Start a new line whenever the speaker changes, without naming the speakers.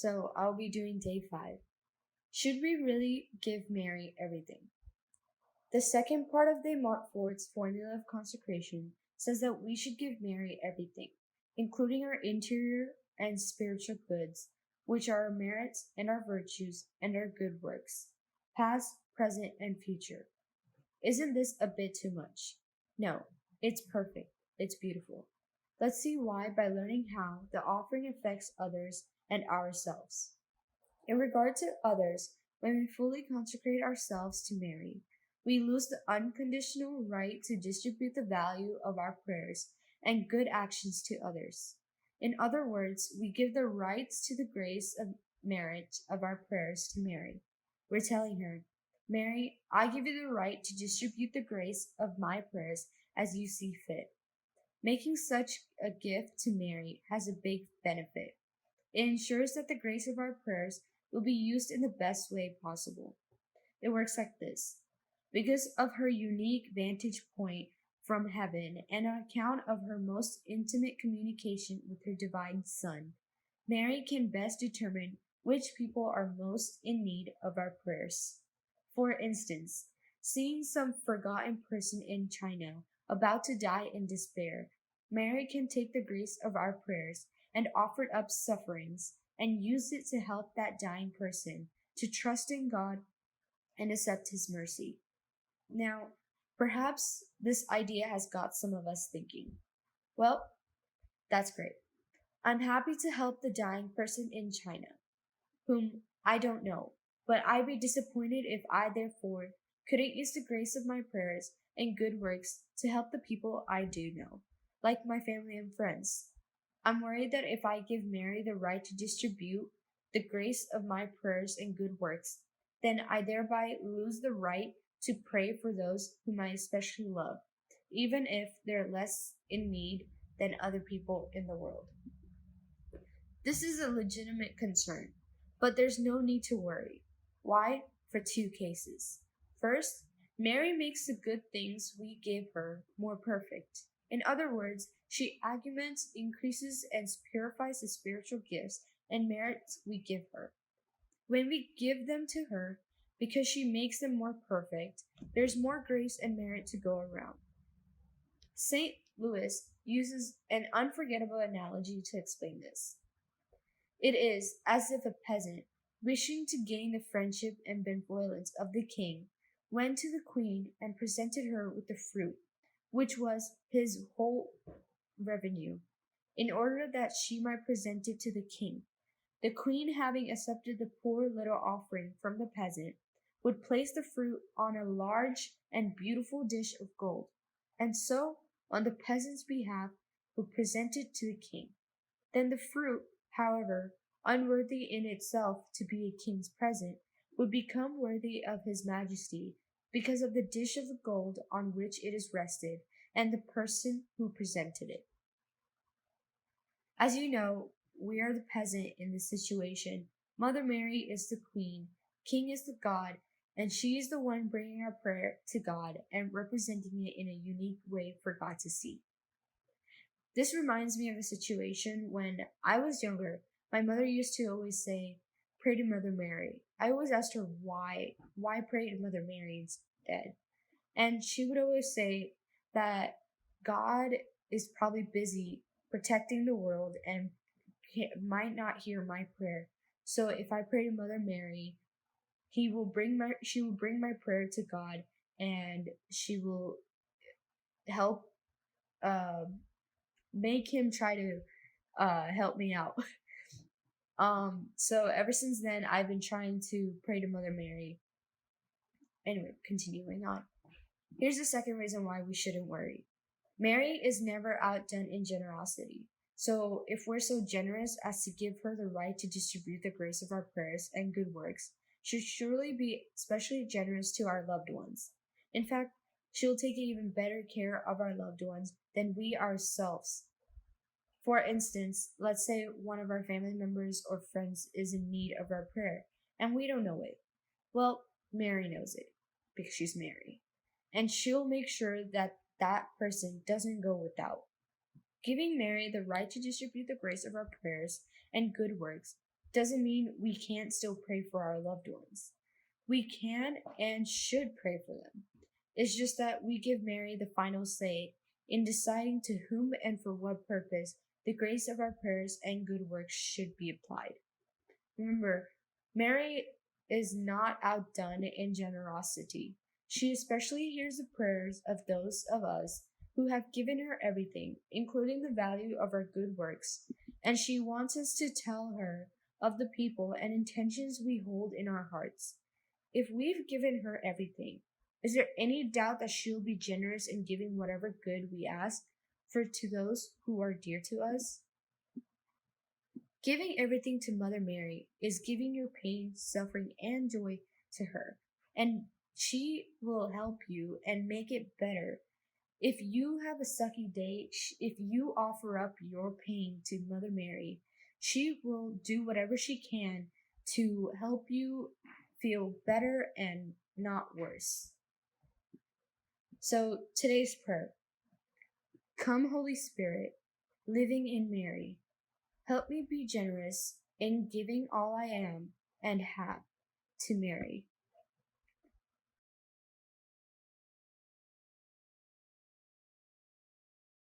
So I'll be doing day 5. Should we really give Mary everything? The second part of de Montfort's formula of consecration says that we should give Mary everything, including our interior and spiritual goods, which are our merits and our virtues and our good works, past, present, and future. Isn't this a bit too much? No, it's perfect. It's beautiful. Let's see why by learning how the offering affects others and ourselves. In regard to others, when we fully consecrate ourselves to Mary, we lose the unconditional right to distribute the value of our prayers and good actions to others. In other words, we give the rights to the grace of merit of our prayers to Mary. We're telling her, Mary, I give you the right to distribute the grace of my prayers as you see fit. Making such a gift to Mary has a big benefit. It ensures that the grace of our prayers will be used in the best way possible. It works like this. Because of her unique vantage point from heaven and on account of her most intimate communication with her divine Son, Mary can best determine which people are most in need of our prayers. For instance, seeing some forgotten person in China about to die in despair, Mary can take the grace of our prayers and offer up sufferings and use it to help that dying person to trust in God and accept his mercy. Now, perhaps this idea has got some of us thinking, well, that's great. I'm happy to help the dying person in China, whom I don't know, but I'd be disappointed if I therefore couldn't use the grace of my prayers and good works to help the people I do know, like my family and friends. I'm worried that if I give Mary the right to distribute the grace of my prayers and good works, then I thereby lose the right to pray for those whom I especially love, even if they're less in need than other people in the world. This is a legitimate concern, but there's no need to worry. Why? For 2 cases. First, Mary makes the good things we give her more perfect. In other words, she augments, increases, and purifies the spiritual gifts and merits we give her. When we give them to her, because she makes them more perfect, there's more grace and merit to go around. St. Louis uses an unforgettable analogy to explain this. It is as if a peasant, wishing to gain the friendship and benevolence of the king, went to the queen and presented her with the fruit, which was his whole revenue, in order that she might present it to the king. The queen, having accepted the poor little offering from the peasant, would place the fruit on a large and beautiful dish of gold, and so, on the peasant's behalf, would present it to the king. Then the fruit, however, unworthy in itself to be a king's present, would become worthy of his majesty because of the dish of gold on which it is rested and the person who presented it. As you know, we are the peasant in this situation. Mother Mary is the queen, king is the god, and she is the one bringing our prayer to God and representing it in a unique way for God to see. This reminds me of a situation when I was younger. My mother used to always say, pray to Mother Mary. I always asked her why pray to Mother Mary instead. And she would always say that God is probably busy protecting the world and might not hear my prayer. So if I pray to Mother Mary, she will bring my prayer to God, and she will help make him try to help me out. So ever since then, I've been trying to pray to Mother Mary. Anyway, continuing on. Here's the second reason why we shouldn't worry. Mary is never outdone in generosity. So if we're so generous as to give her the right to distribute the grace of our prayers and good works, should surely be especially generous to our loved ones. In fact, she will take even better care of our loved ones than we ourselves. For instance, let's say one of our family members or friends is in need of our prayer, and we don't know it. Well, Mary knows it, because she's Mary. And she'll make sure that that person doesn't go without. Giving Mary the right to distribute the grace of our prayers and good works doesn't mean we can't still pray for our loved ones. We can and should pray for them. It's just that we give Mary the final say in deciding to whom and for what purpose the grace of our prayers and good works should be applied. Remember, Mary is not outdone in generosity. She especially hears the prayers of those of us who have given her everything, including the value of our good works, and she wants us to tell her of the people and intentions we hold in our hearts. If we've given her everything, is there any doubt that she'll be generous in giving whatever good we ask for to those who are dear to us? Giving everything to Mother Mary is giving your pain, suffering, and joy to her, and she will help you and make it better. If you have a sucky day, if you offer up your pain to Mother Mary, she will do whatever she can to help you feel better and not worse. So today's prayer: Come, Holy Spirit, living in Mary, help me be generous in giving all I am and have to Mary.